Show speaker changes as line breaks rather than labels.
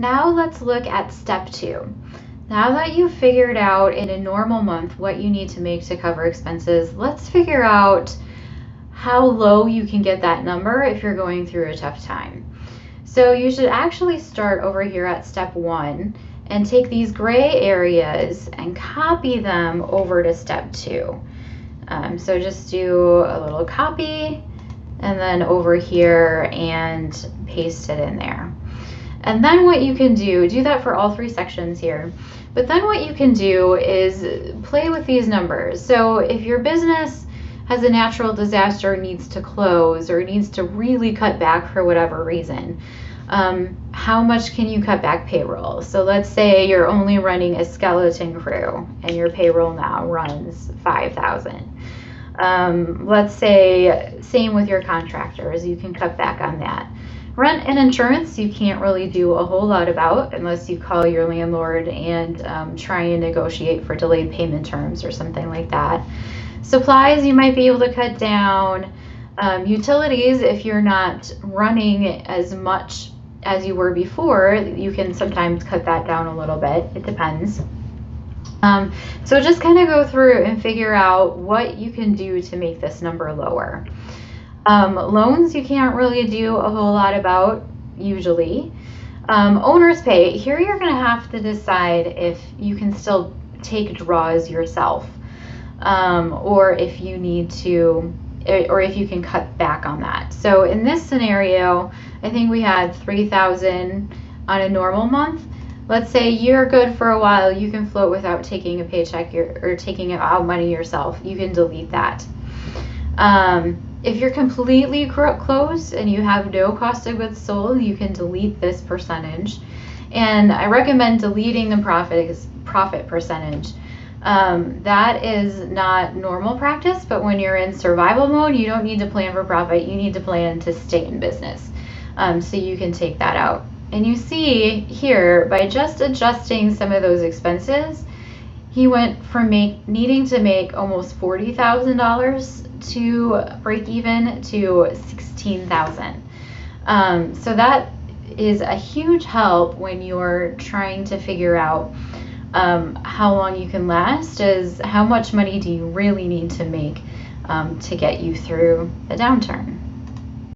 Now let's look at step 2. Now that you've figured out in a normal month what you need to make to cover expenses, let's figure out how low you can get that number if you're going through a tough time. So you should actually start over here at step 1 and take these gray areas and copy them over to step 2. So just do a little copy and then over here and paste it in there. And then what you can do that for all 3 sections here. But then what you can do is play with these numbers. So if your business has a natural disaster, needs to close, or needs to really cut back for whatever reason, how much can you cut back payroll? So let's say you're only running a skeleton crew and your payroll now runs $5,000. Let's say same with your contractors, you can cut back on that. Rent and insurance you can't really do a whole lot about unless you call your landlord and try and negotiate for delayed payment terms or something like that. Supplies you might be able to cut down. Utilities, if you're not running as much as you were before, you can sometimes cut that down a little bit. It depends. So just kind of go through and figure out what you can do to make this number lower. Loans you can't really do a whole lot about usually. Owner's pay, here you're going to have to decide if you can still take draws yourself, or if you need to, or if you can cut back on that. So in this scenario, I think we had $3,000 on a normal month. Let's say you're good for a while, you can float without taking a paycheck or taking out money yourself. You can delete that. If you're completely closed and you have no cost of goods sold, you can delete this percentage. And I recommend deleting the profit percentage. That is not normal practice, but when you're in survival mode, you don't need to plan for profit. You need to plan to stay in business. So you can take that out. And you see here, by just adjusting some of those expenses, he went from needing to make almost $40,000 to break even to $16,000. So that is a huge help when you're trying to figure out how long you can last, is how much money do you really need to make to get you through the downturn.